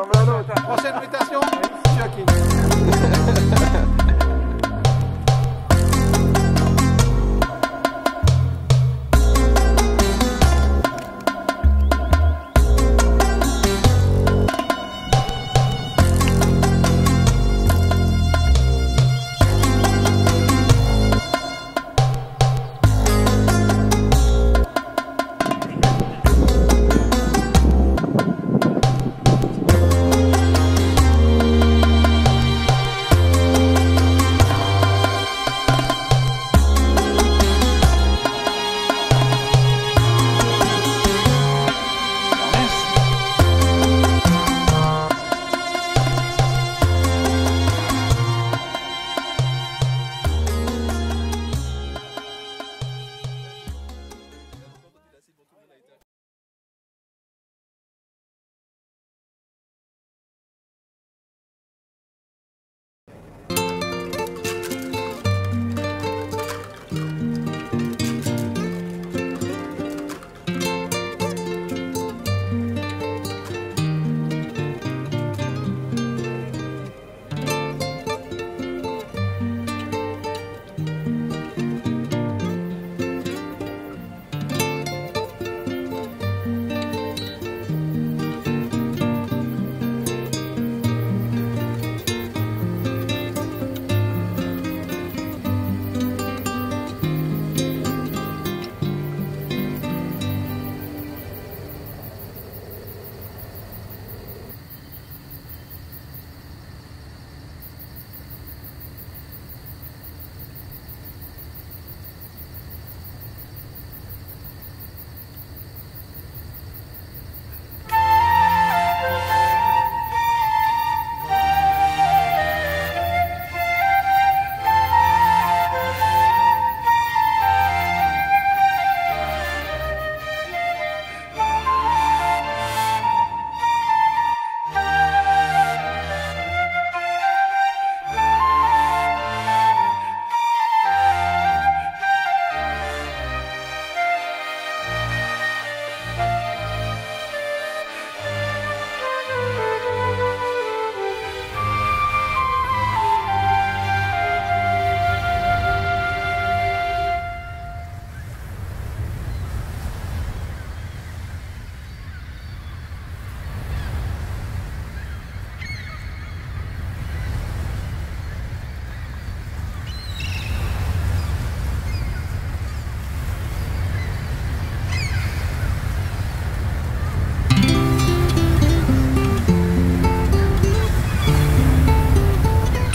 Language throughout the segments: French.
Prochaine invitation, Chucky.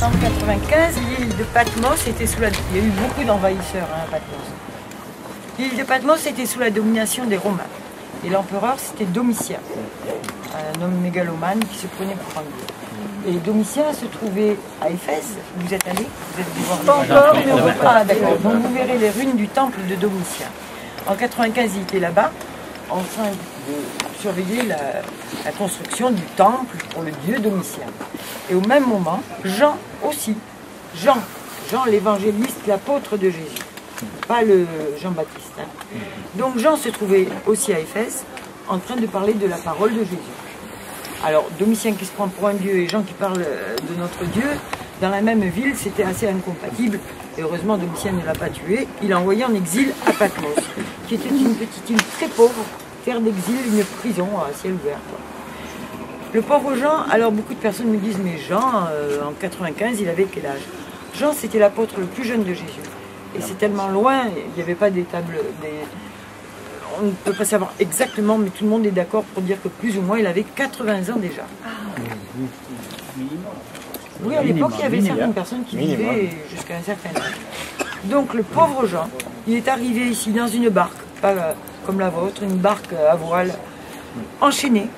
En 1995, l'île de Patmos était sous la... Il y a eu beaucoup d'envahisseurs à Patmos. L'île de Patmos était sous la domination des Romains. Et l'empereur, c'était Domitien, un homme mégalomane qui se prenait pour un dieu. Et Domitien se trouvait à Éphèse. Vous êtes allé? Vous êtes dû voir pas encore, mais ah, d'accord. Donc vous verrez les ruines du temple de Domitien. En 1995, il était là-bas, en train de surveiller la construction du temple pour le dieu Domitien. Et au même moment, Jean aussi. Jean l'évangéliste, l'apôtre de Jésus. Pas le Jean-Baptiste. Hein. Donc Jean se trouvait aussi à Éphèse, en train de parler de la parole de Jésus. Alors Domitien qui se prend pour un dieu et Jean qui parle de notre Dieu, dans la même ville, c'était assez incompatible. Et heureusement, Domitien ne l'a pas tué. Il l'a envoyé en exil à Patmos, qui était une petite île très pauvre, terre d'exil, une prison à ciel ouvert. Quoi. Le pauvre Jean, alors beaucoup de personnes me disent, mais Jean, en 95, il avait quel âge? Jean, c'était l'apôtre le plus jeune de Jésus. Et c'est tellement loin, il n'y avait pas des tables... On ne peut pas savoir exactement, mais tout le monde est d'accord pour dire que plus ou moins, il avait 80 ans déjà. Oui, à l'époque, il y avait certaines personnes qui vivaient jusqu'à un certain âge. Donc le pauvre Jean, il est arrivé ici dans une barque, pas comme la vôtre, une barque à voile, enchaînée.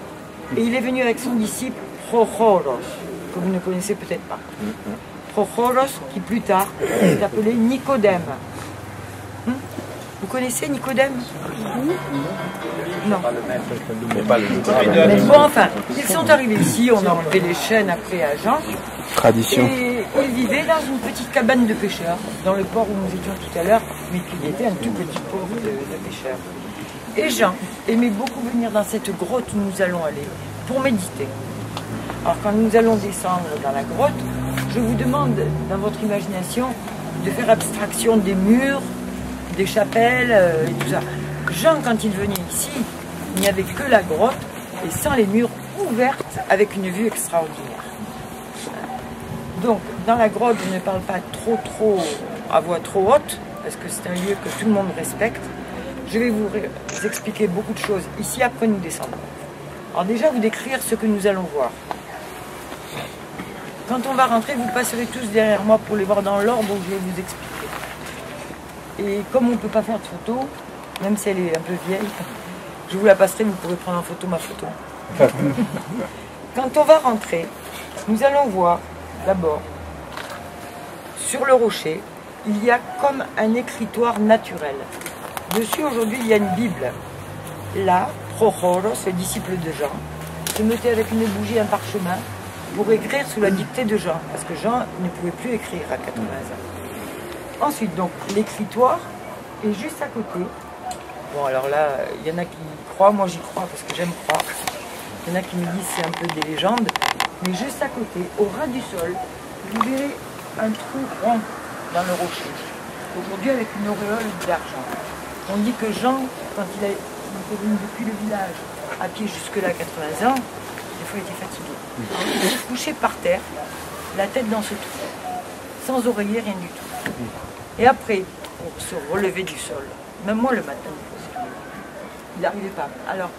Et il est venu avec son disciple Prochoros, que vous ne connaissez peut-être pas. Prochoros, qui plus tard est appelé Nicodème. Vous connaissez Nicodème? Non. Mais bon, enfin, ils sont arrivés ici, on a enlevé les chaînes après à Jean. Tradition. Et ils vivaient dans une petite cabane de pêcheurs, dans le port où nous étions tout à l'heure, mais qui était un tout petit port de pêcheurs. Et Jean aimait beaucoup venir dans cette grotte où nous allons aller, pour méditer. Alors quand nous allons descendre dans la grotte, je vous demande, dans votre imagination, de faire abstraction des murs, des chapelles et tout ça. Jean, quand il venait ici, il n'y avait que la grotte et sans les murs ouvertes avec une vue extraordinaire. Donc, dans la grotte, je ne parle pas trop à voix trop haute, parce que c'est un lieu que tout le monde respecte. Je vais vous expliquer beaucoup de choses ici, après nous descendons. Alors déjà, vous décrire ce que nous allons voir. Quand on va rentrer, vous passerez tous derrière moi pour les voir dans l'ordre où je vais vous expliquer. Et comme on ne peut pas faire de photo, même si elle est un peu vieille, je vous la passerai, vous pourrez prendre en photo ma photo. Quand on va rentrer, nous allons voir d'abord, sur le rocher, il y a comme un écritoire naturel. Dessus, aujourd'hui, il y a une Bible. Là, Prochoros, le disciple de Jean, se mettait avec une bougie, un parchemin, pour écrire sous la dictée de Jean, parce que Jean ne pouvait plus écrire à 80 ans. Ensuite, donc, l'écritoire est juste à côté. Bon, alors là, il y en a qui croient, moi j'y crois parce que j'aime croire. Il y en a qui me disent c'est un peu des légendes, mais juste à côté, au ras du sol, vous verrez un trou rond dans le rocher, aujourd'hui avec une auréole d'argent. On dit que Jean, quand il était venu depuis le village à pied jusque-là à 80 ans, des fois il était fatigué. Il s'est couché par terre, la tête dans ce trou, sans oreiller, rien du tout. Et après, pour se relever du sol, même moi le matin, il n'arrivait pas. Alors,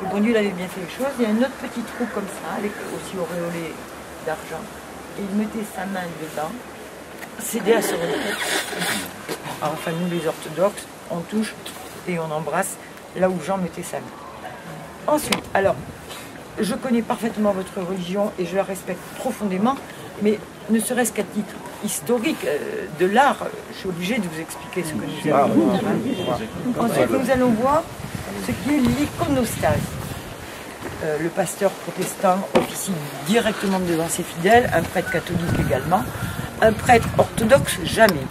le bon Dieu il avait bien fait les choses, il y a un autre petit trou comme ça, avec aussi auréolé d'argent, et il mettait sa main dedans, s'aidait à se relever. Alors, enfin, nous les orthodoxes, on touche et on embrasse là où Jean mettait sa main. Ensuite, alors, je connais parfaitement votre religion et je la respecte profondément, mais ne serait-ce qu'à titre historique de l'art, je suis obligée de vous expliquer ce que nous allons voir. Ensuite, nous allons voir ce qui est l'iconostase. Le pasteur protestant officie directement devant ses fidèles, un prêtre catholique également, un prêtre orthodoxe jamais.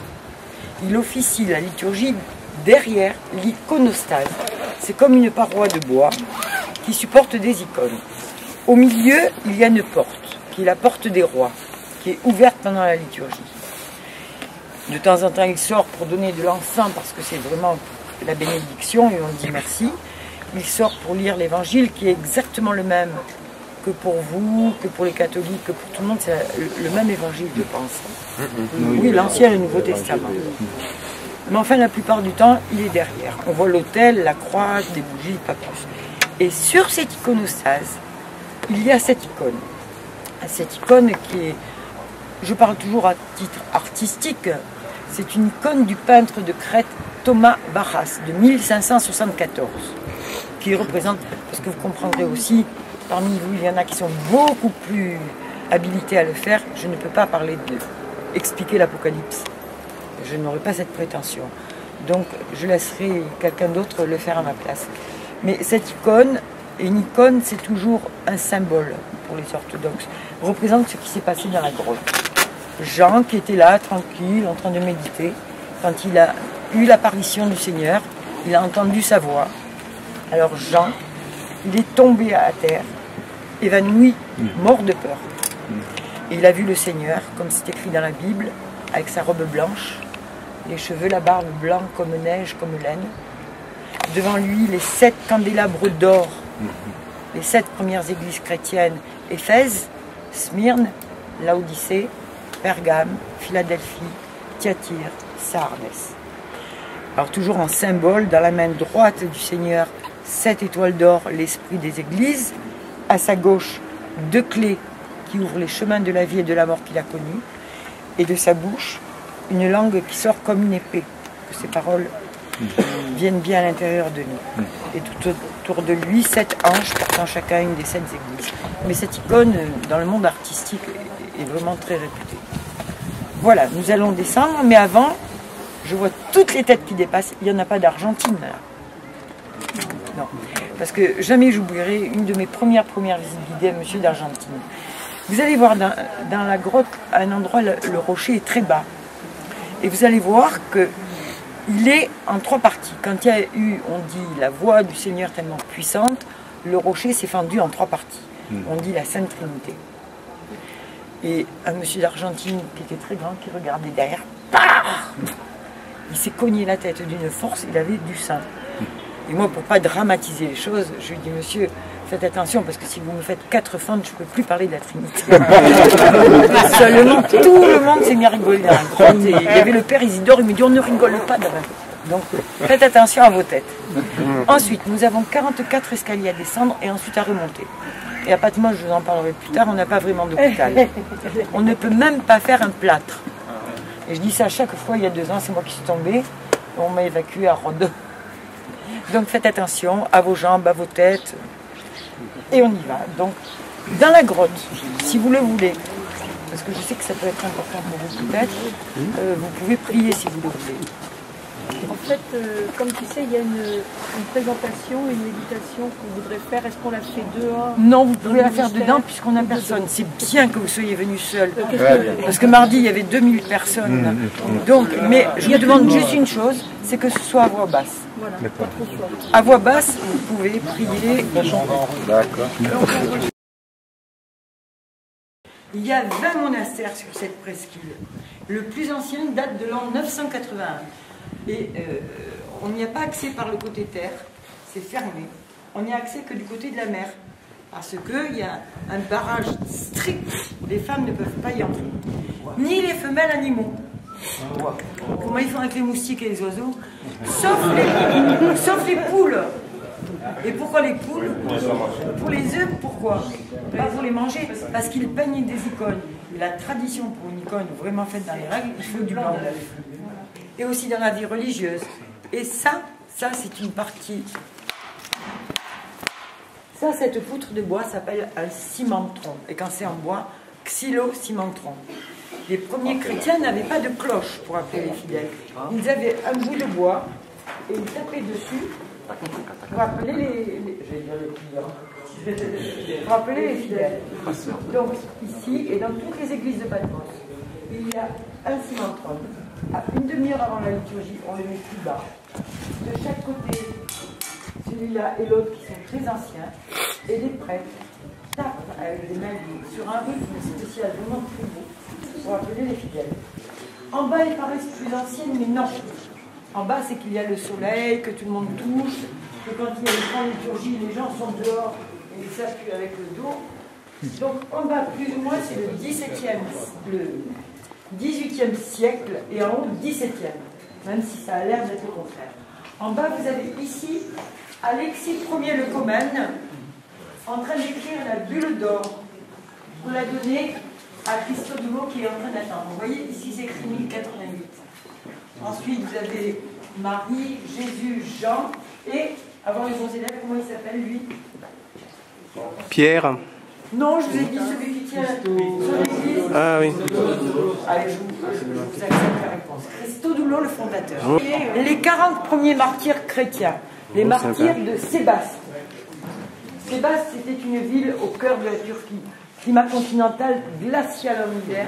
Il officie la liturgie derrière l'iconostase. C'est comme une paroi de bois qui supporte des icônes. Au milieu, il y a une porte, qui est la porte des rois, qui est ouverte pendant la liturgie. De temps en temps, il sort pour donner de l'encens, parce que c'est vraiment la bénédiction, et on dit merci. Il sort pour lire l'évangile, qui est exactement le même que pour vous, que pour les catholiques, que pour tout le monde. C'est le même évangile, je pense. Oui, l'Ancien et le Nouveau Testament. Mais enfin, la plupart du temps, il est derrière. On voit l'autel, la croix, des bougies, pas plus. Et sur cette iconostase, il y a cette icône. Cette icône qui est, je parle toujours à titre artistique, c'est une icône du peintre de Crète Thomas Barras de 1574, qui représente, parce que vous comprendrez aussi, parmi vous, il y en a qui sont beaucoup plus habilités à le faire. Je ne peux pas parler expliquer l'Apocalypse. Je n'aurai pas cette prétention. Donc, je laisserai quelqu'un d'autre le faire à ma place. Mais cette icône, et une icône, c'est toujours un symbole pour les orthodoxes, représente ce qui s'est passé dans la grotte. Jean, qui était là, tranquille, en train de méditer, quand il a eu l'apparition du Seigneur, il a entendu sa voix. Alors Jean, il est tombé à terre, évanoui, mort de peur. Et il a vu le Seigneur, comme c'est écrit dans la Bible, avec sa robe blanche, les cheveux, la barbe blanc comme neige, comme laine. Devant lui, les 7 candélabres d'or, les 7 premières églises chrétiennes, Éphèse, Smyrne, Laodicée, Pergame, Philadelphie, Thyatire, Sardes. Alors toujours en symbole, dans la main droite du Seigneur, 7 étoiles d'or, l'esprit des églises. À sa gauche, 2 clés qui ouvrent les chemins de la vie et de la mort qu'il a connus. Et de sa bouche, une langue qui sort comme une épée. Que ces paroles viennent bien à l'intérieur de nous. Et tout autour de lui, 7 anges portant chacun une des 7 églises. Mais cette icône, dans le monde artistique, est vraiment très réputée. Voilà, nous allons descendre, mais avant, je vois toutes les têtes qui dépassent. Il n'y en a pas d'Argentine, là. Non, parce que jamais j'oublierai une de mes premières visites guidées à Monsieur d'Argentine. Vous allez voir dans la grotte, à un endroit, le rocher est très bas. Et vous allez voir qu'il est en 3 parties. Quand il y a eu, on dit, la voix du Seigneur tellement puissante, le rocher s'est fendu en 3 parties. On dit la Sainte Trinité. Et un monsieur d'Argentine qui était très grand, qui regardait derrière, il s'est cogné la tête d'une force, il avait du sang. Et moi, pour pas dramatiser les choses, je lui ai dit, monsieur, faites attention, parce que si vous me faites 4 fentes, je ne peux plus parler de la Trinité. Seulement, tout le monde s'est mis à rigoler dans la grotte. Et il y avait le père Isidore, il me dit, on ne rigole pas dans la grotte. Donc, faites attention à vos têtes. Ensuite, nous avons 44 escaliers à descendre et ensuite à remonter. Et à Patmos, je vous en parlerai plus tard, on n'a pas vraiment d'hôpital. On ne peut même pas faire un plâtre. Et je dis ça chaque fois, il y a 2 ans, c'est moi qui suis tombée. On m'a évacuée à Rhodes. Donc faites attention à vos jambes, à vos têtes. Et on y va. Donc, dans la grotte, si vous le voulez, parce que je sais que ça peut être important pour vous peut-être, vous pouvez prier si vous le voulez. En fait, comme tu sais, il y a une présentation, une méditation qu'on voudrait faire. Est-ce qu'on la fait dehors? Non, vous pouvez la faire dedans puisqu'on n'a personne. C'est bien que vous soyez venus seuls. Parce que mardi, il y avait 2000 personnes. Donc, mais je vous demande juste une chose, c'est que ce soit à voix basse. Voilà, pas trop fort. À voix basse, vous pouvez prier. D'accord. Il y a 20 monastères sur cette presqu'île. Le plus ancien date de l'an 981. Et on n'y a pas accès par le côté terre, c'est fermé. On n'y a accès que du côté de la mer. Parce qu'il y a un barrage strict, les femmes ne peuvent pas y entrer. Ni les femelles animaux. Comment ils font avec les moustiques et les oiseaux? Sauf les poules. Et pourquoi les poules? Pour les œufs, pourquoi? Pas pour les manger, parce qu'ils peignent des icônes. Et la tradition pour une icône vraiment faite dans les règles, il faut du blanc. Et aussi dans la vie religieuse. Et ça c'est une partie. Ça, cette poutre de bois s'appelle un cimentron. Et quand c'est en bois, xylo-cimentron. Les premiers chrétiens n'avaient pas de cloche pour appeler les fidèles. Ils avaient un bout de bois et ils tapaient dessus pour appeler pour appeler les fidèles. Donc ici et dans toutes les églises de Patmos, il y a un cimentron. À une demi-heure avant la liturgie, on le met plus bas. De chaque côté, celui-là et l'autre qui sont très anciens, et les prêtres tapent avec des mains sur un rythme spécial, vraiment très beau, pour appeler les fidèles. En bas, elles paraissent plus anciennes, mais non. En bas, c'est qu'il y a le soleil, que tout le monde touche, que quand il y a une grande liturgie, les gens sont dehors et ils s'appuient avec le dos. Donc en bas, plus ou moins, c'est le 18e siècle et en haut, 17e, même si ça a l'air d'être le contraire. En bas, vous avez ici Alexis Ier le Comène en train d'écrire la bulle d'or pour la donner à Christodoulo qui est en train d'attendre. Vous voyez, ici, c'est écrit 1088. Ensuite, vous avez Marie, Jésus, Jean et, avant les bons élèves, comment il s'appelle, lui? Pierre. Non, je vous ai dit celui qui tient sur l'église. Ah oui. Allez, je vous accepte la réponse. Christodoulo, le fondateur. Les 40 premiers martyrs chrétiens, les martyrs de Sébaste. Sébaste, c'était une ville au cœur de la Turquie. Climat continental, glacial en hiver.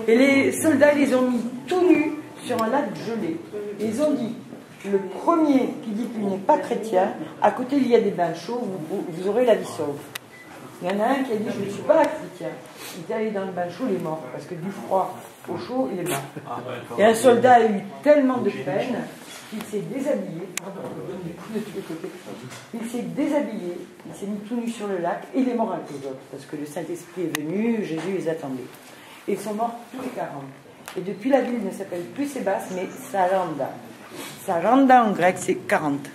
Et les soldats les ont mis tout nus sur un lac gelé. Et ils ont dit, le premier qui dit qu'il n'est pas chrétien, à côté il y a des bains chauds, vous aurez la vie sauve. Il y en a un qui a dit, je ne suis pas chrétien. Il est allé dans le bain chaud, il est mort, parce que du froid au chaud, il est mort. Et un soldat a eu tellement de peine qu'il s'est déshabillé, il s'est déshabillé, il s'est mis tout nu sur le lac, et il est mort avec les autres, parce que le Saint-Esprit est venu, Jésus les attendait. Et ils sont morts tous les 40. Et depuis, la ville ne s'appelle plus Sébaste, mais Saranda. Saranda en grec, c'est 40.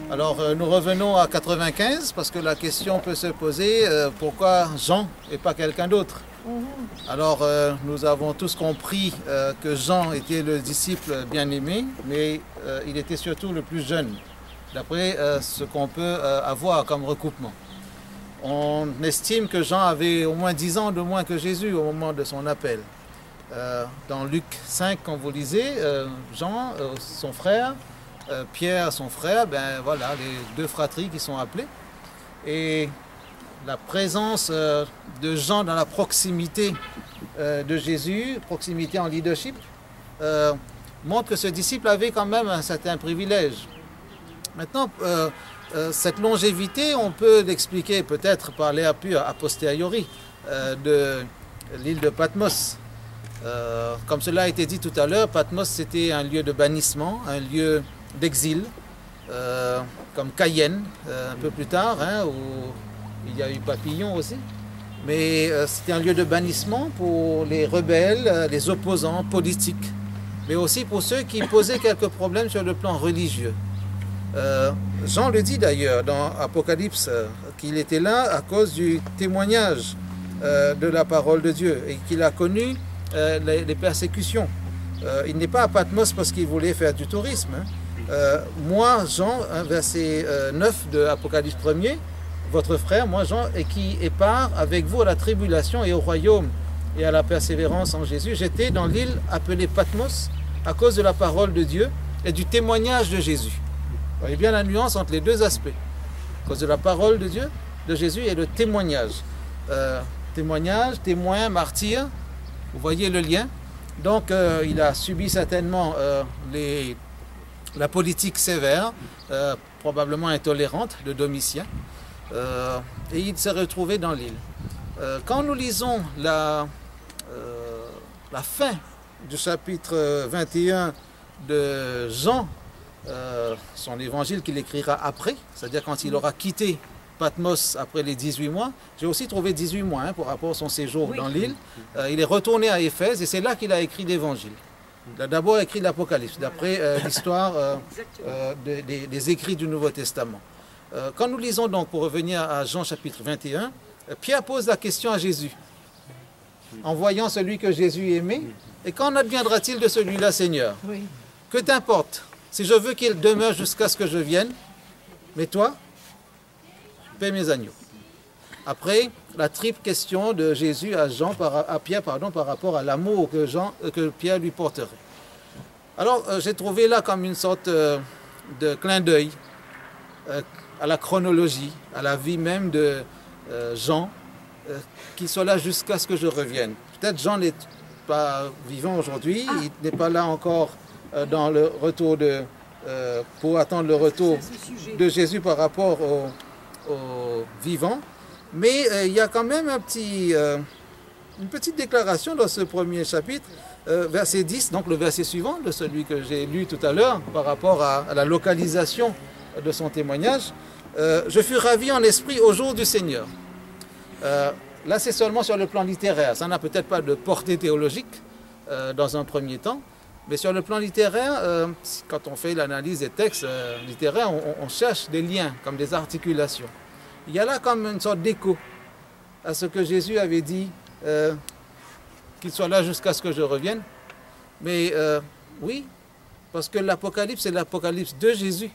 Alors nous revenons à 95 parce que la question peut se poser, pourquoi Jean et pas quelqu'un d'autre? Alors nous avons tous compris que Jean était le disciple bien-aimé, mais il était surtout le plus jeune, d'après ce qu'on peut avoir comme recoupement. On estime que Jean avait au moins 10 ans de moins que Jésus au moment de son appel. Dans Luc 5, quand vous lisez, Jean, son frère, Pierre, son frère, ben voilà, les deux fratries qui sont appelées. Et la présence de Jean dans la proximité de Jésus, proximité en leadership, montre que ce disciple avait quand même un certain privilège. Maintenant, cette longévité, on peut l'expliquer peut-être par l'air pur a posteriori de l'île de Patmos. Comme cela a été dit tout à l'heure, Patmos c'était un lieu de bannissement, un lieu d'exil, comme Cayenne un peu plus tard, hein, où il y a eu Papillon aussi. Mais c'était un lieu de bannissement pour les rebelles, les opposants politiques, mais aussi pour ceux qui posaient quelques problèmes sur le plan religieux. Jean le dit d'ailleurs dans Apocalypse, qu'il était là à cause du témoignage de la parole de Dieu et qu'il a connu les persécutions. Il n'est pas à Patmos parce qu'il voulait faire du tourisme. Hein. Moi, Jean, verset 9 de Apocalypse 1er, votre frère, moi Jean, et qui est part avec vous à la tribulation et au royaume et à la persévérance en Jésus, j'étais dans l'île appelée Patmos à cause de la parole de Dieu et du témoignage de Jésus. Vous voyez bien la nuance entre les deux aspects. À cause de la parole de Dieu, de Jésus et le témoignage. Témoignage, témoin, martyr, vous voyez le lien. Donc il a subi certainement la politique sévère, probablement intolérante de Domitien. Et il s'est retrouvé dans l'île. Quand nous lisons la fin du chapitre 21 de Jean, son évangile qu'il écrira après, c'est-à-dire quand il aura quitté Patmos après les 18 mois, j'ai aussi trouvé 18 mois hein, par rapport à son séjour dans l'île. Il est retourné à Éphèse et c'est là qu'il a écrit l'évangile. Il a d'abord écrit l'Apocalypse, d'après l'histoire des écrits du Nouveau Testament. Quand nous lisons donc, pour revenir à Jean chapitre 21, Pierre pose la question à Jésus. En voyant celui que Jésus aimait, et qu'en adviendra-t-il de celui-là, Seigneur? Que t'importe? Si je veux qu'il demeure jusqu'à ce que je vienne, mais toi, paie mes agneaux. Après, la triple question de Jésus à Pierre par rapport à l'amour que Pierre lui porterait. Alors, j'ai trouvé là comme une sorte de clin d'œil à la chronologie, à la vie même de Jean, qu'il soit là jusqu'à ce que je revienne. Peut-être Jean n'est pas vivant aujourd'hui, il n'est pas là encore dans le retour pour attendre le retour de Jésus par rapport aux vivants. Mais il y a quand même une petite déclaration dans ce premier chapitre, verset 10, donc le verset suivant de celui que j'ai lu tout à l'heure par rapport à la localisation de son témoignage. Je fus ravi en esprit au jour du Seigneur. Là, c'est seulement sur le plan littéraire. Ça n'a peut-être pas de portée théologique dans un premier temps. Mais sur le plan littéraire, quand on fait l'analyse des textes littéraires, on cherche des liens, comme des articulations. Il y a là comme une sorte d'écho à ce que Jésus avait dit, qu'il soit là jusqu'à ce que je revienne. Mais oui, parce que l'Apocalypse, c'est l'Apocalypse de Jésus,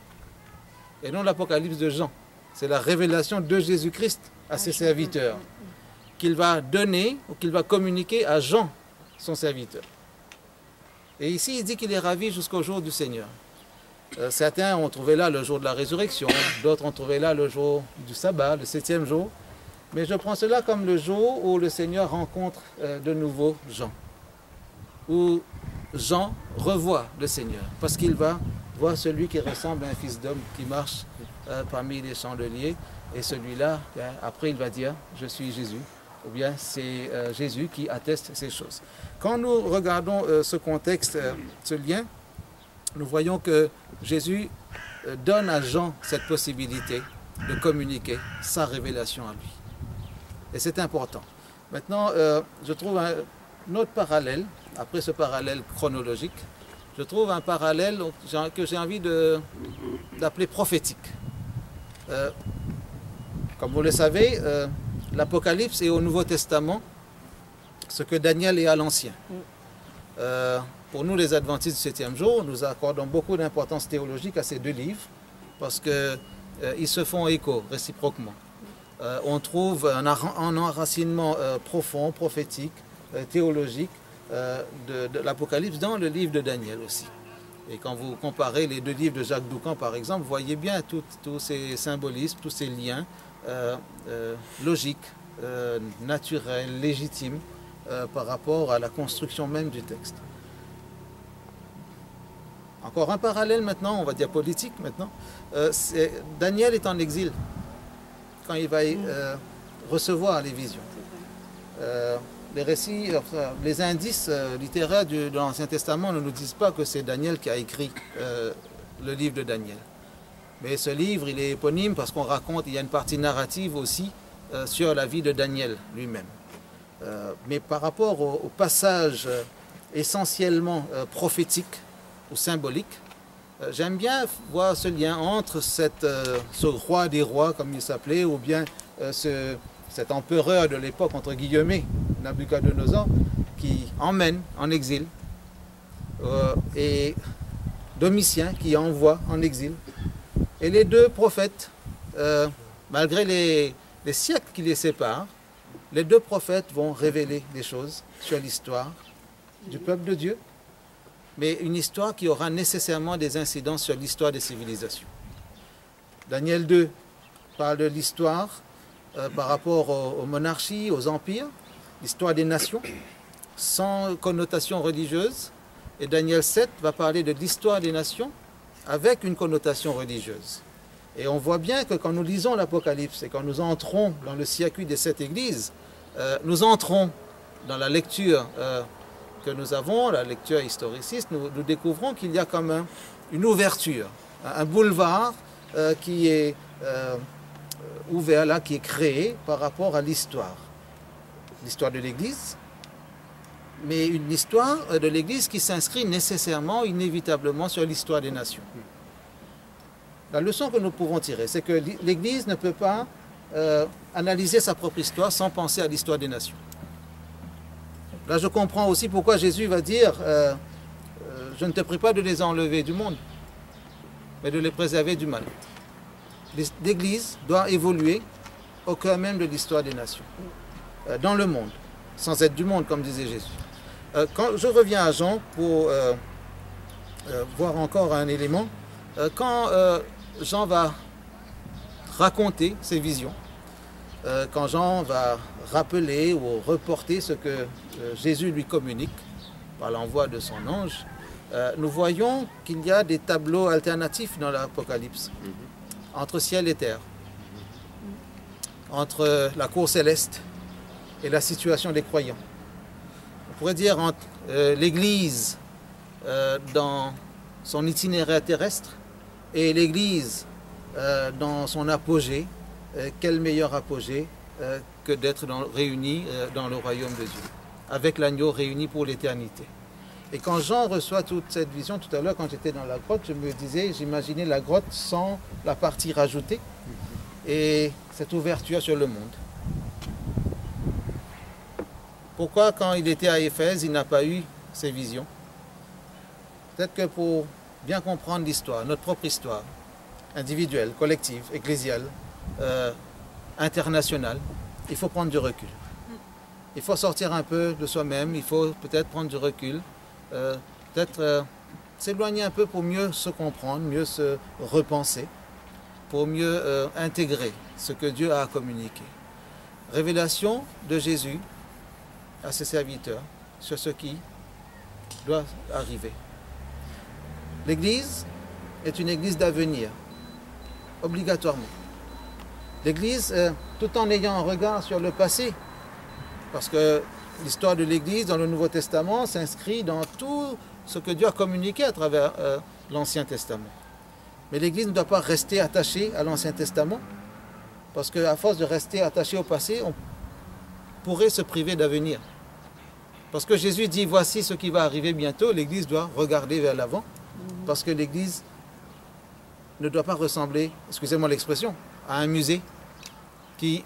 et non l'Apocalypse de Jean. C'est la révélation de Jésus-Christ à ses serviteurs, qu'il va donner ou qu'il va communiquer à Jean, son serviteur. Et ici, il dit qu'il est ravi jusqu'au jour du Seigneur. Certains ont trouvé là le jour de la résurrection, d'autres ont trouvé là le jour du sabbat, le 7e jour. Mais je prends cela comme le jour où le Seigneur rencontre de nouveau Jean. Où Jean revoit le Seigneur, parce qu'il va voir celui qui ressemble à un fils d'homme qui marche parmi les chandeliers. Et celui-là, après il va dire, je suis Jésus. Ou bien c'est Jésus qui atteste ces choses. Quand nous regardons ce contexte, ce lien, nous voyons que Jésus donne à Jean cette possibilité de communiquer sa révélation à lui. Et c'est important. Maintenant, je trouve un autre parallèle, après ce parallèle chronologique, je trouve un parallèle que j'ai envie d'appeler prophétique. Comme vous le savez, l'Apocalypse est au Nouveau Testament ce que Daniel est à l'Ancien. Pour nous, les adventistes du 7e jour, nous accordons beaucoup d'importance théologique à ces deux livres parce qu'ils se font écho réciproquement. On trouve un enracinement profond, prophétique, théologique de l'Apocalypse dans le livre de Daniel aussi. Et quand vous comparez les deux livres de Jacques Doucan, par exemple, vous voyez bien tous ces symbolismes, tous ces liens logiques, naturels, légitimes par rapport à la construction même du texte. Encore un parallèle maintenant, on va dire politique maintenant. Daniel est en exil quand il va recevoir les visions. Les récits, les indices littéraires de l'Ancien Testament ne nous disent pas que c'est Daniel qui a écrit le livre de Daniel. Mais ce livre, il est éponyme parce qu'on raconte, il y a une partie narrative aussi sur la vie de Daniel lui-même. Mais par rapport au passage essentiellement prophétique ou symbolique, j'aime bien voir ce lien entre ce roi des rois, comme il s'appelait, ou bien cet empereur de l'époque, entre guillemets, Nabuchodonosor, qui emmène en exil, et Domitien qui envoie en exil. Et les deux prophètes, malgré les siècles qui les séparent, les deux prophètes vont révéler des choses sur l'histoire du peuple de Dieu, mais une histoire qui aura nécessairement des incidences sur l'histoire des civilisations. Daniel 2 parle de l'histoire par rapport aux monarchies, aux empires, l'histoire des nations, sans connotation religieuse. Et Daniel 7 va parler de l'histoire des nations avec une connotation religieuse. Et on voit bien que quand nous lisons l'Apocalypse et quand nous entrons dans le circuit des 7 églises, nous entrons dans la lecture que nous avons, la lecture historiciste, nous découvrons qu'il y a comme une ouverture, un boulevard qui est ouvert là, qui est créé par rapport à l'histoire de l'Église, mais une histoire de l'Église qui s'inscrit nécessairement, inévitablement sur l'histoire des nations. La leçon que nous pouvons tirer, c'est que l'Église ne peut pas analyser sa propre histoire sans penser à l'histoire des nations. Là, je comprends aussi pourquoi Jésus va dire je ne te prie pas de les enlever du monde, mais de les préserver du mal. L'Église doit évoluer au cœur même de l'histoire des nations, dans le monde, sans être du monde, comme disait Jésus. Quand je reviens à Jean pour voir encore un élément, quand Jean va raconter ses visions, quand Jean va rappeler ou reporter ce que Jésus lui communique par l'envoi de son ange, nous voyons qu'il y a des tableaux alternatifs dans l'Apocalypse, entre ciel et terre, entre la cour céleste et la situation des croyants. On pourrait dire entre l'Église dans son itinéraire terrestre et l'Église dans son apogée. Quel meilleur apogée que d'être réunis dans le royaume de Dieu, avec l'agneau réuni pour l'éternité. Et quand Jean reçoit toute cette vision, tout à l'heure quand j'étais dans la grotte, je me disais, j'imaginais la grotte sans la partie rajoutée et cette ouverture sur le monde. Pourquoi quand il était à Éphèse, il n'a pas eu ces visions? Peut-être que pour bien comprendre l'histoire, notre propre histoire, individuelle, collective, ecclésiale, internationale, il faut prendre du recul. Il faut sortir un peu de soi-même, il faut peut-être prendre du recul, peut-être s'éloigner un peu pour mieux se comprendre, mieux se repenser, pour mieux intégrer ce que Dieu a communiqué. Révélation de Jésus à ses serviteurs sur ce qui doit arriver. L'Église est une Église d'avenir, obligatoirement. L'Église, tout en ayant un regard sur le passé, parce que l'histoire de l'Église dans le Nouveau Testament s'inscrit dans tout ce que Dieu a communiqué à travers l'Ancien Testament. Mais l'Église ne doit pas rester attachée à l'Ancien Testament, parce qu'à force de rester attachée au passé, on pourrait se priver d'avenir. Parce que Jésus dit, voici ce qui va arriver bientôt, l'Église doit regarder vers l'avant, parce que l'Église ne doit pas ressembler, excusez-moi l'expression, à un musée qui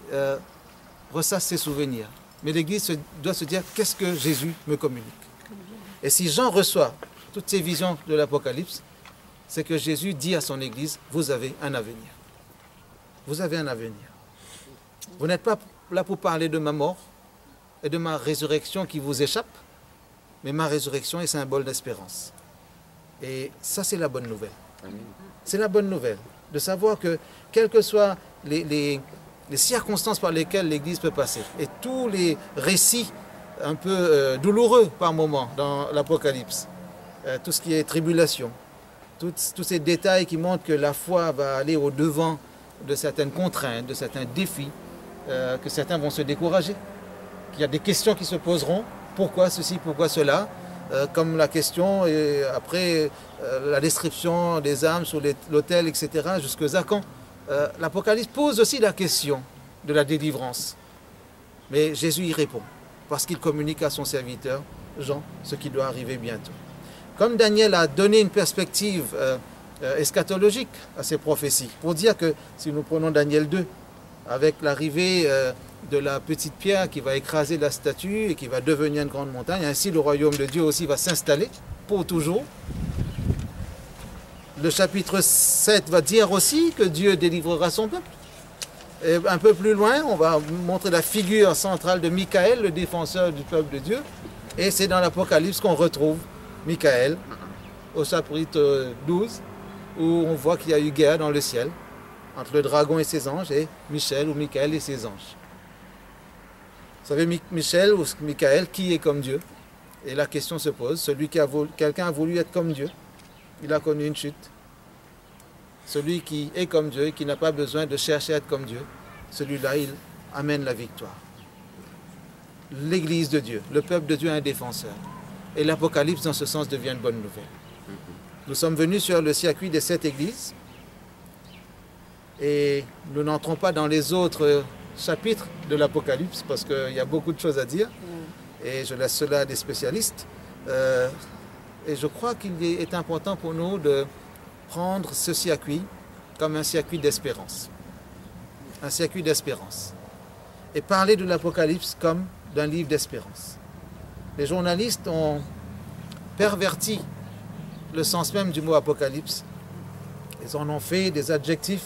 ressasse ses souvenirs. Mais l'Église doit se dire, qu'est-ce que Jésus me communique? Et si Jean reçoit toutes ces visions de l'Apocalypse, c'est que Jésus dit à son Église, vous avez un avenir. Vous avez un avenir. Vous n'êtes pas là pour parler de ma mort et de ma résurrection qui vous échappe, mais ma résurrection est symbole d'espérance. Et ça, c'est la bonne nouvelle. C'est la bonne nouvelle, de savoir que, quelles que soient les circonstances par lesquelles l'Église peut passer, et tous les récits un peu douloureux par moments dans l'Apocalypse, tout ce qui est tribulation, tous ces détails qui montrent que la foi va aller au-devant de certaines contraintes, de certains défis, que certains vont se décourager, qu'il y a des questions qui se poseront, pourquoi ceci, pourquoi cela, comme la question, et après la description des âmes sur l'autel, etc., jusqu'à quand. L'Apocalypse pose aussi la question de la délivrance. Mais Jésus y répond, parce qu'il communique à son serviteur, Jean, ce qui doit arriver bientôt. Comme Daniel a donné une perspective eschatologique à ces prophéties, pour dire que, si nous prenons Daniel 2, avec l'arrivée de la petite pierre qui va écraser la statue et qui va devenir une grande montagne, ainsi le royaume de Dieu aussi va s'installer pour toujours. Le chapitre 7 va dire aussi que Dieu délivrera son peuple. Et un peu plus loin, on va montrer la figure centrale de Michaël, le défenseur du peuple de Dieu. Et c'est dans l'Apocalypse qu'on retrouve Michaël, au chapitre 12, où on voit qu'il y a eu guerre dans le ciel entre le dragon et ses anges et Michel ou Michaël et ses anges. Vous savez, Michel ou Michaël, qui est comme Dieu? Et la question se pose, quelqu'un a voulu être comme Dieu, il a connu une chute. Celui qui est comme Dieu et qui n'a pas besoin de chercher à être comme Dieu, celui-là, il amène la victoire. L'Église de Dieu, le peuple de Dieu a un défenseur. Et l'Apocalypse, dans ce sens, devient une bonne nouvelle. Nous sommes venus sur le circuit des 7 églises et nous n'entrons pas dans les autres chapitres de l'Apocalypse parce qu'il y a beaucoup de choses à dire et je laisse cela à des spécialistes. Et je crois qu'il est important pour nous de prendre ce circuit comme un circuit d'espérance. Un circuit d'espérance. Et parler de l'Apocalypse comme d'un livre d'espérance. Les journalistes ont perverti le sens même du mot apocalypse. Ils en ont fait des adjectifs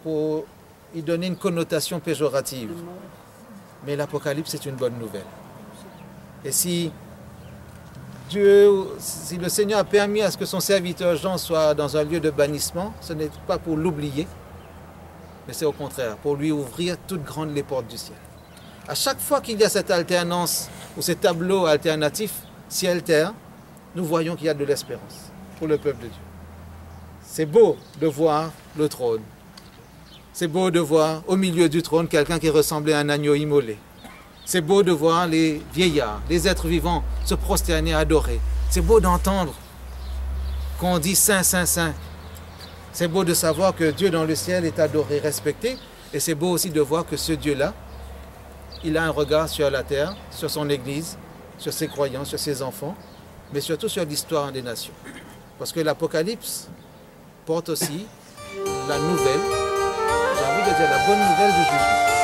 pour y donner une connotation péjorative. Mais l'apocalypse est une bonne nouvelle. Et si le Seigneur a permis à ce que son serviteur Jean soit dans un lieu de bannissement, ce n'est pas pour l'oublier, mais c'est au contraire, pour lui ouvrir toutes grandes les portes du ciel. À chaque fois qu'il y a cette alternance ou ces tableaux alternatifs, ciel-terre, nous voyons qu'il y a de l'espérance pour le peuple de Dieu. C'est beau de voir le trône. C'est beau de voir au milieu du trône quelqu'un qui ressemblait à un agneau immolé. C'est beau de voir les vieillards, les êtres vivants se prosterner, adorer. C'est beau d'entendre qu'on dit Saint, Saint, Saint. C'est beau de savoir que Dieu dans le ciel est adoré, respecté. Et c'est beau aussi de voir que ce Dieu-là, il a un regard sur la terre, sur son Église, sur ses croyants, sur ses enfants, mais surtout sur l'histoire des nations. Parce que l'Apocalypse porte aussi la nouvelle, j'ai envie de dire la bonne nouvelle du jugement.